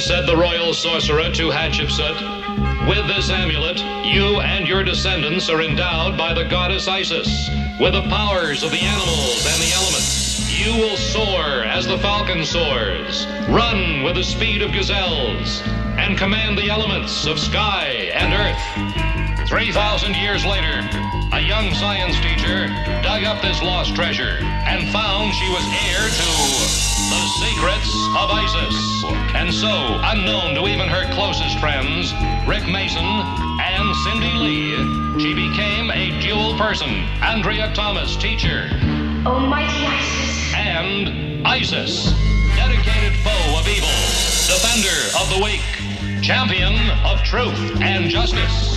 Then said the royal sorcerer to Hatshepsut, with this amulet, you and your descendants are endowed by the goddess Isis with the powers of the animals and the elements. You will soar as the falcon soars, run with the speed of gazelles, and command the elements of sky and earth. 3,000 years later, a young science teacher dug up this lost treasure and found she was heir to the secrets of Isis. And so, unknown to even her closest friends, Rick Mason and Cindy Lee, she became a dual person. Andrea Thomas, teacher. Almighty Isis. And Isis, dedicated foe of evil, defender of the weak, champion of truth and justice.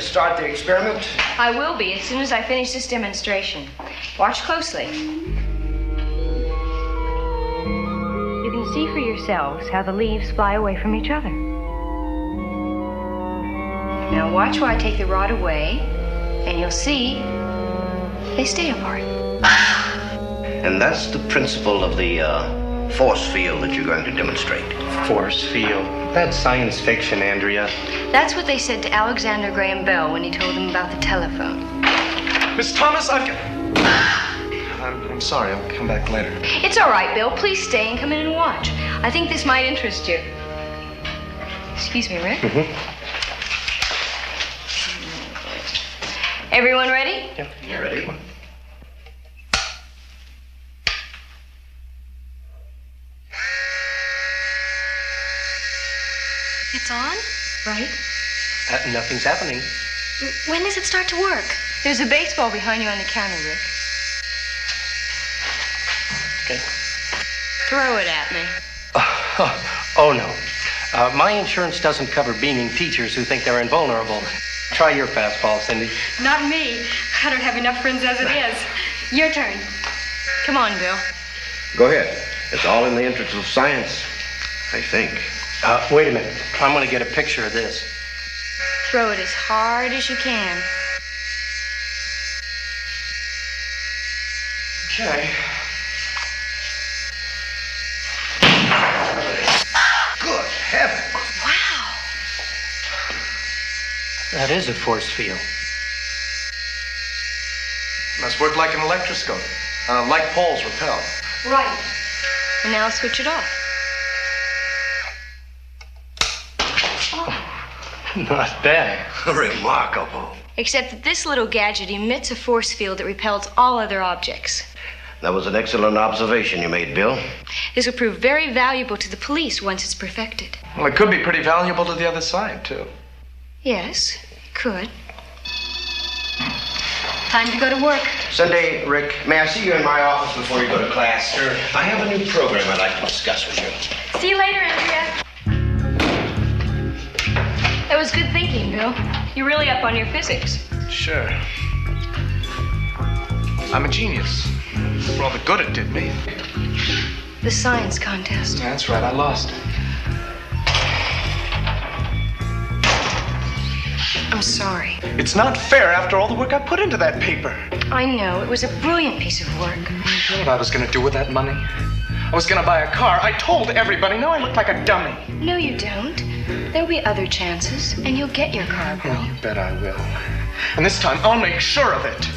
Start the experiment? I will be as soon as I finish this demonstration. Watch closely. You can see for yourselves how the leaves fly away from each other. Now watch while I take the rod away, and you'll see they stay apart. And that's the principle of the force field that you're going to demonstrate. Force field? That's science fiction, Andrea. That's what they said to Alexander Graham Bell when he told him about the telephone. Miss Thomas, I'm sorry. I'll come back later. It's all right, Bill. Please stay and come in and watch. I think this might interest you. Excuse me, Rick. Mm-hmm. Everyone ready? Yeah. You ready? It's on? Right. Nothing's happening. When does it start to work? There's a baseball behind you on the counter, Rick. Okay. Throw it at me. Oh, no. My insurance doesn't cover beaming teachers who think they're invulnerable. Try your fastball, Cindy. Not me. I don't have enough friends as it is. Your turn. Come on, Bill. Go ahead. It's all in the interest of science, I think. Wait a minute. I'm going to get a picture of this. Throw it as hard as you can. Okay. Good heavens. Wow. That is a force field. Must work like an electroscope. Like poles repel. Right. And now switch it off. Not bad. Remarkable. Except that this little gadget emits a force field that repels all other objects. That was an excellent observation you made, Bill. This will prove very valuable to the police once it's perfected. Well, it could be pretty valuable to the other side, too. Yes, could. Time to go to work. Cindy, Rick, may I see you in my office before you go to class? Sure. I have a new program I'd like to discuss with you. See you later, Andrea. That was good thinking, Bill. You're really up on your physics. Sure. I'm a genius. For all the good it did me. The science contest. That's right, I lost. I'm sorry. It's not fair after all the work I put into that paper. I know. It was a brilliant piece of work. You know what I was going to do with that money? I was going to buy a car. I told everybody. Now I look like a dummy. No, you don't. There'll be other chances, and you'll get your car, Bill. Oh, you bet I will. And this time, I'll make sure of it.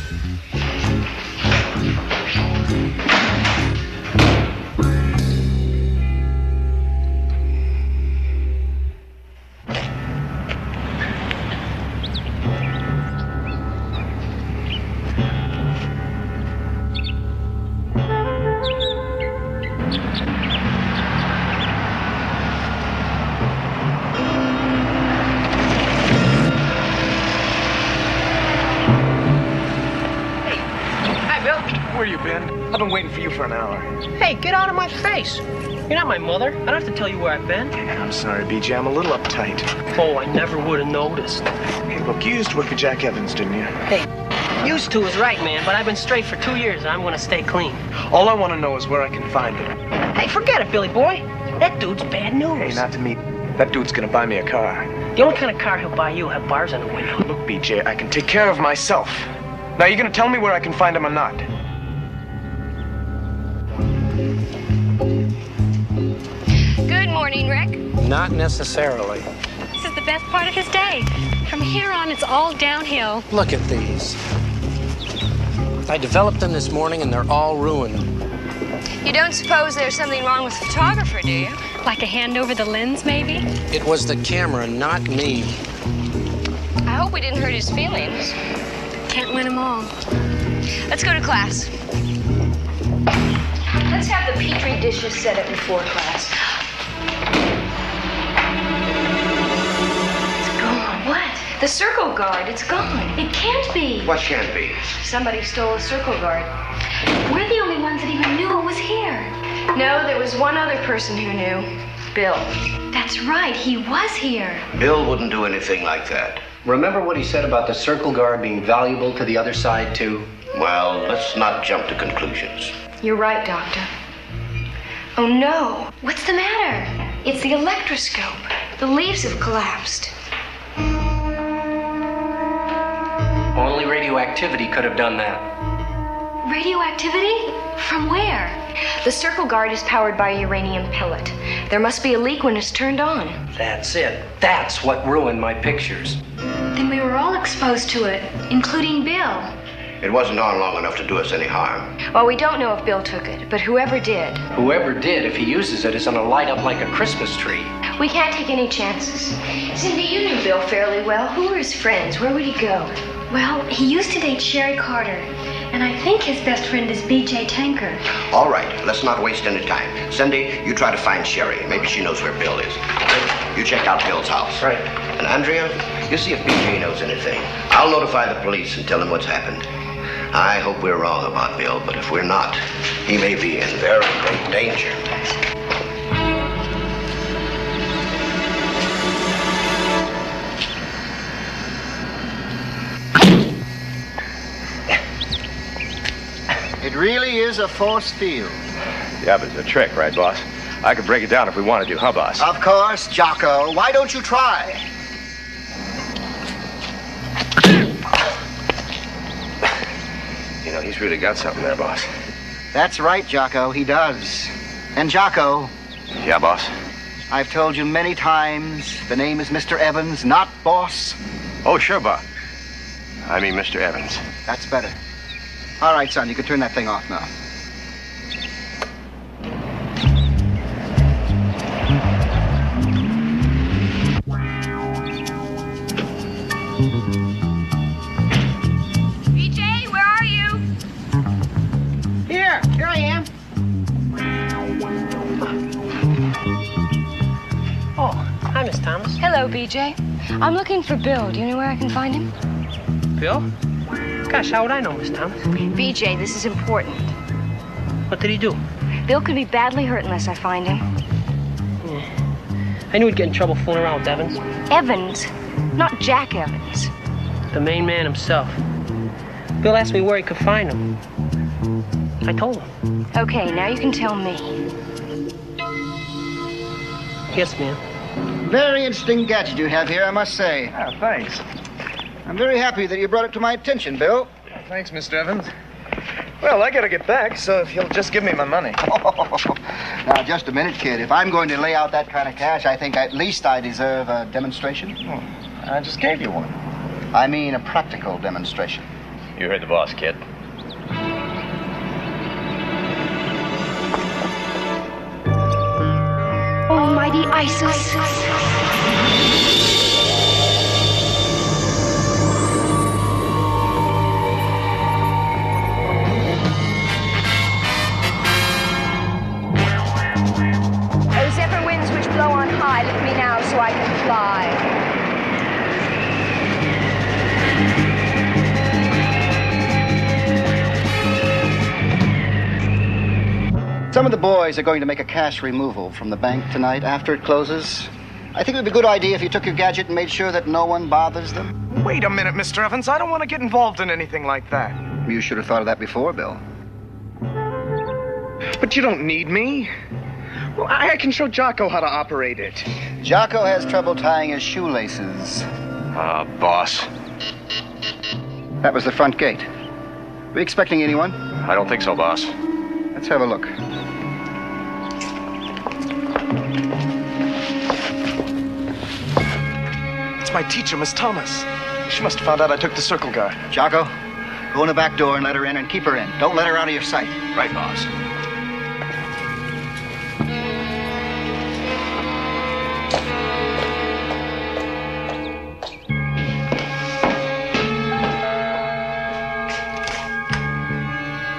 Where you been? I've been waiting for you for an hour. Hey, get out of my face. You're not my mother. I don't have to tell you where I've been. I'm sorry, BJ. I'm a little uptight. Oh, I never would have noticed. Hey, look, you used to work for Jack Evans, didn't you? Hey, used to is right, man, but I've been straight for 2 years and I'm gonna stay clean. All I want to know is where I can find him. Hey, forget it, Billy boy. That dude's bad news. Hey, not to me. That dude's gonna buy me a car. The only kind of car he'll buy you have bars in the window. Look, BJ, I can take care of myself. Now, you gonna tell me where I can find him or not? Good morning, Rick. Not necessarily. This is the best part of his day. From here on, it's all downhill. Look at these. I developed them this morning and they're all ruined. You don't suppose there's something wrong with the photographer, do you? Like a hand over the lens, maybe? It was the camera, not me. I hope we didn't hurt his feelings. Can't win them all. Let's go to class. Let's have the Petri dishes set up before class. It's gone. What? The circle guard. It's gone. It can't be. What can't be? Somebody stole a circle guard. We're the only ones that even knew it was here. No, there was one other person who knew. Bill. That's right. He was here. Bill wouldn't do anything like that. Remember what he said about the circle guard being valuable to the other side, too? Well, let's not jump to conclusions. You're right, Doctor. Oh, no. What's the matter? It's the electroscope. The leaves have collapsed. Only radioactivity could have done that. Radioactivity? From where? The circle guard is powered by a uranium pellet. There must be a leak when it's turned on. That's it. That's what ruined my pictures. Then we were all exposed to it, including Bill. It wasn't on long enough to do us any harm. Well, we don't know if Bill took it, but whoever did. Whoever did, if he uses it, is gonna light up like a Christmas tree. We can't take any chances. Cindy, you knew Bill fairly well. Who were his friends? Where would he go? Well, he used to date Sherry Carter, and I think his best friend is B.J. Tanker. All right, let's not waste any time. Cindy, you try to find Sherry. Maybe she knows where Bill is. You check out Bill's house. Right. And Andrea, you see if BJ knows anything. I'll notify the police and tell them what's happened. I hope we're wrong about Bill, but if we're not, he may be in very great danger. It really is a force field. Yeah, but it's a trick, right, boss? I could break it down if we wanted to, huh, boss? Of course, Jocko. Why don't you try? You know, he's really got something there, boss. That's right, Jocko. He does. And Jocko, Yeah, boss? I've told you many times, the name is Mr. Evans, not Boss. Oh, sure, boss. I mean, Mr. Evans. That's better. All right, son, you can turn that thing off now. BJ, where are you? Here I am. Oh, hi, Miss Thomas. Hello, BJ. I'm looking for Bill. Do you know where I can find him? Bill? Gosh, how would I know, Miss Thomas? BJ, this is important. What did he do? Bill could be badly hurt unless I find him. I knew he'd get in trouble fooling around with Evans. Evans, not Jack Evans. The main man himself. Bill asked me where he could find him. I told him. Okay, now you can tell me. Yes, ma'am. Very interesting gadget you have here, I must say. Yeah, thanks. I'm very happy that you brought it to my attention, Bill. Thanks, Mr. Evans. Well, I gotta get back, so if you'll just give me my money. Now, just a minute, kid. If I'm going to lay out that kind of cash, I think at least I deserve a demonstration. I just gave you one. I mean a practical demonstration. You heard the boss, kid. Almighty ISIS. Oh, zephyr winds which blow on high, lift me now so I can fly. Some of the boys are going to make a cash removal from the bank tonight after it closes. I think it would be a good idea if you took your gadget and made sure that no one bothers them. Wait a minute, Mr. Evans. I don't want to get involved in anything like that. You should have thought of that before, Bill. But you don't need me. Well, I can show Jocko how to operate it. Jocko has trouble tying his shoelaces. Boss. That was the front gate. Are we expecting anyone? I don't think so, boss. Let's have a look. It's my teacher, Miss Thomas. She must have found out I took the circle guard. Jocko, go in the back door and let her in and keep her in. Don't let her out of your sight. Right, boss.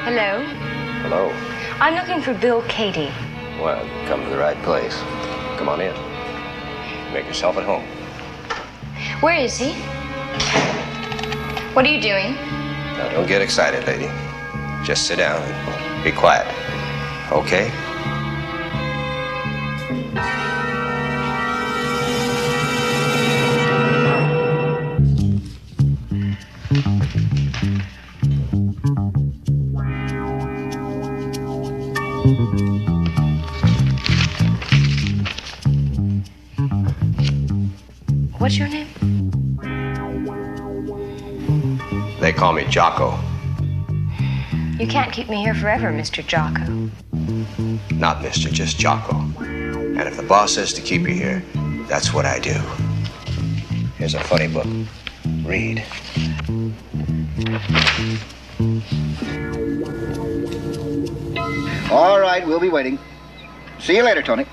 Hello? Hello. I'm looking for Bill Cady. Well, you come to the right place. Come on in. Make yourself at home. Where is he? What are you doing? Now, don't get excited, lady. Just sit down and be quiet. Okay? What's your name? They call me Jocko. You can't keep me here forever, Mr. Jocko. Not Mr., just Jocko. And if the boss says to keep you here, that's what I do. Here's a funny book. Read. All right, we'll be waiting. See you later, Tony.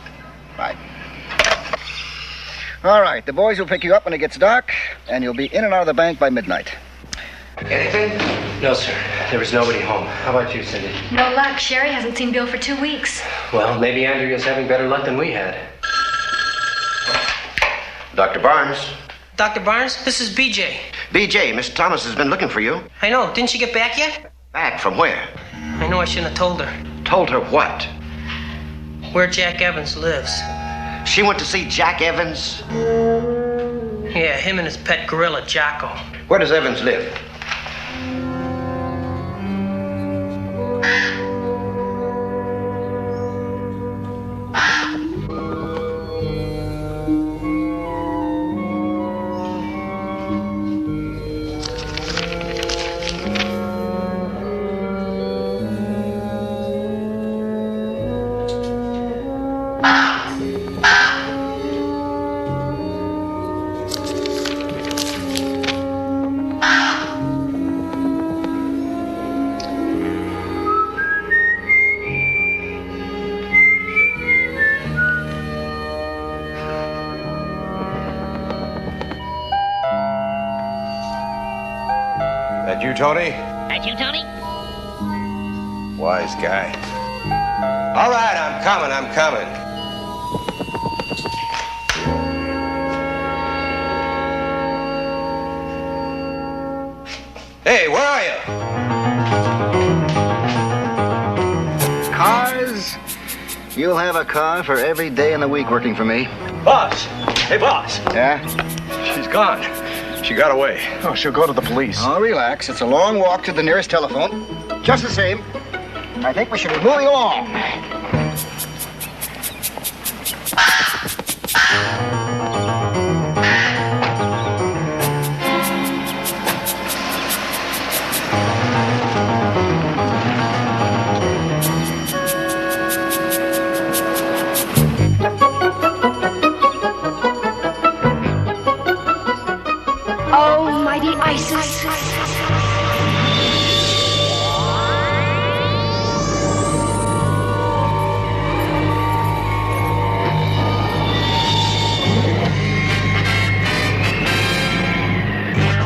Bye. All right, the boys will pick you up when it gets dark, and you'll be in and out of the bank by midnight. Anything? No, sir. There was nobody home. How about you, Cindy? No luck. Sherry hasn't seen Bill for 2 weeks. Well, maybe Andrea's having better luck than we had. Dr. Barnes. Dr. Barnes, this is BJ. BJ, Miss Thomas has been looking for you. I know. Didn't she get back yet? Back from where? I know I shouldn't have told her. Told her what? Where Jack Evans lives. She went to see Jack Evans? Yeah, him and his pet gorilla, Jocko. Where does Evans live? That you, Tony? That you, Tony? Wise guy. All right, I'm coming. Hey, where are you? Cars? You'll have a car for every day in the week working for me. Boss! Hey, boss! Yeah? She's gone. She got away. Oh, she'll go to the police. Oh, relax. It's a long walk to the nearest telephone. Just the same, I think we should be moving along. Almighty ISIS.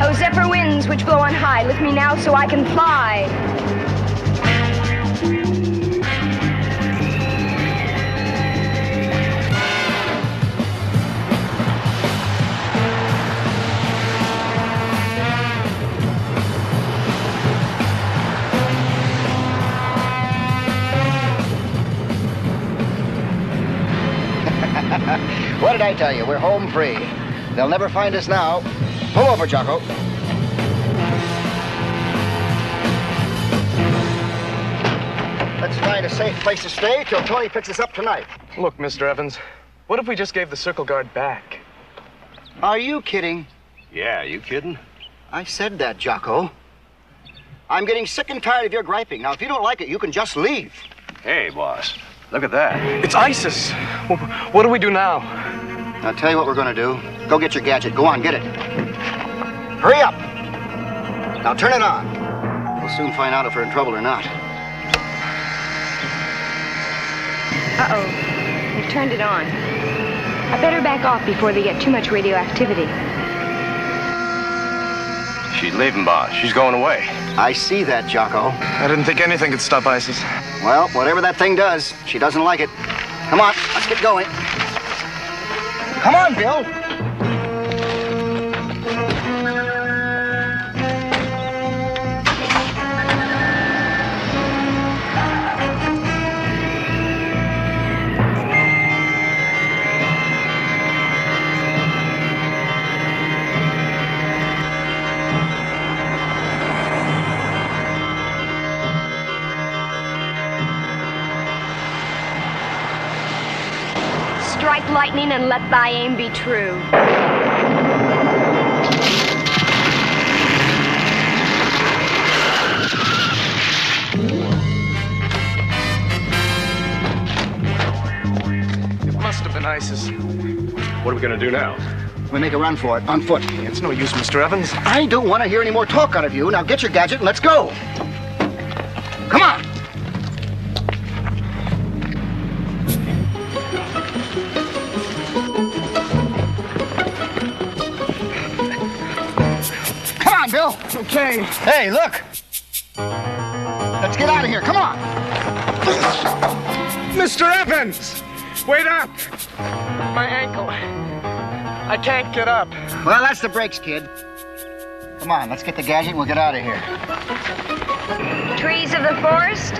O zephyr winds which blow on high, lift me now so I can fly. did I tell you? We're home free. They'll never find us now. Pull over, Jocko. Let's find a safe place to stay till Tony picks us up tonight. Look, Mr. Evans, what if we just gave the circle guard back? Are you kidding? Yeah, you kidding? I said that, Jocko. I'm getting sick and tired of your griping. Now, if you don't like it, you can just leave. Hey, boss, look at that. It's ISIS. What do we do now? I'll tell you what we're going to do. Go get your gadget. Go on, get it. Hurry up. Now, turn it on. We'll soon find out if we're in trouble or not. Uh-oh. They've turned it on. I better back off before they get too much radioactivity. She's leaving, boss. She's going away. I see that, Jocko. I didn't think anything could stop ISIS. Well, whatever that thing does, she doesn't like it. Come on, let's get going. Come on, Bill. Strike lightning and let thy aim be true. It must have been ISIS. What are we gonna do now? We make a run for it, on foot. It's no use, Mr. Evans. I don't want to hear any more talk out of you. Now get your gadget and let's go. Come on. Come on, Bill. Okay. Hey, look. Let's get out of here. Come on. Mr. Evans! Wait up! My ankle. I can't get up. Well, that's the brakes, kid. Come on, let's get the gadget and we'll get out of here. Trees of the forest,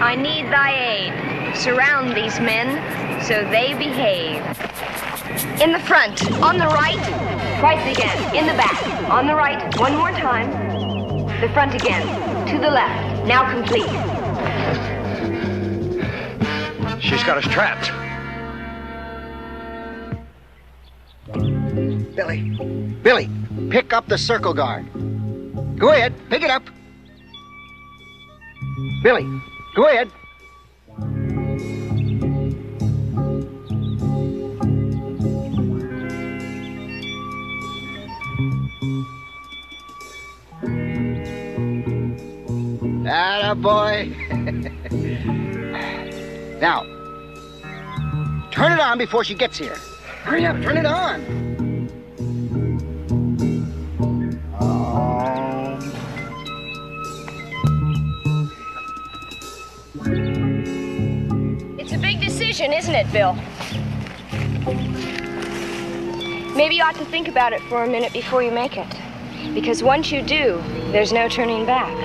I need thy aid. Surround these men so they behave. In the front, on the right, twice again. In the back, on the right, one more time. The front again, to the left, now complete. She's got us trapped. Billy, pick up the circle guard. Go ahead, pick it up. Billy, go ahead. Attaboy. Now, turn it on before she gets here. Hurry up, turn it on. It's a big decision, isn't it, Bill? Maybe you ought to think about it for a minute before you make it. Because once you do, there's no turning back.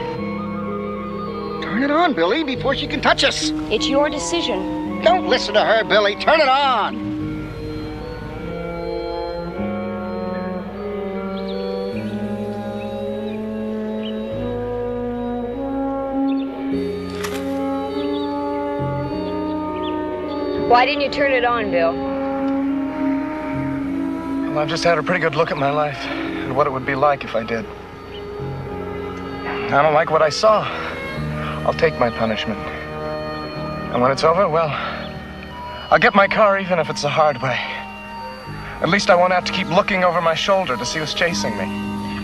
Turn it on, Billy, before she can touch us. It's your decision. Don't listen to her, Billy. Turn it on. Why didn't you turn it on, Bill? Well, I've just had a pretty good look at my life and what it would be like if I did. I don't like what I saw. I'll take my punishment. And when it's over, well, I'll get my car even if it's the hard way. At least I won't have to keep looking over my shoulder to see who's chasing me.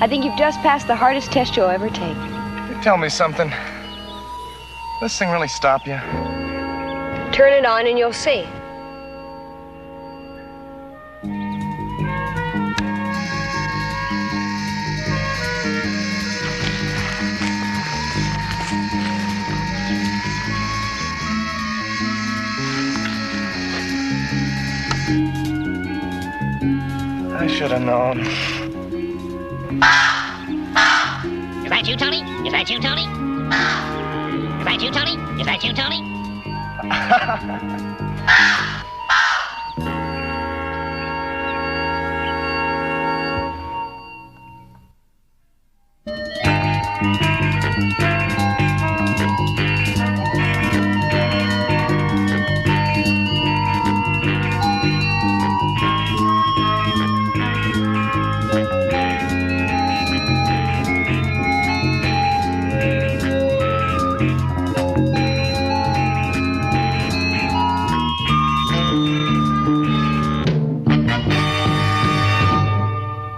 I think you've just passed the hardest test you'll ever take. Tell me something. This thing really stop you? Turn it on and you'll see. I should have known. Is that you, Tony? Is that you, Tony? Is that you, Tony? Is that you, Tony?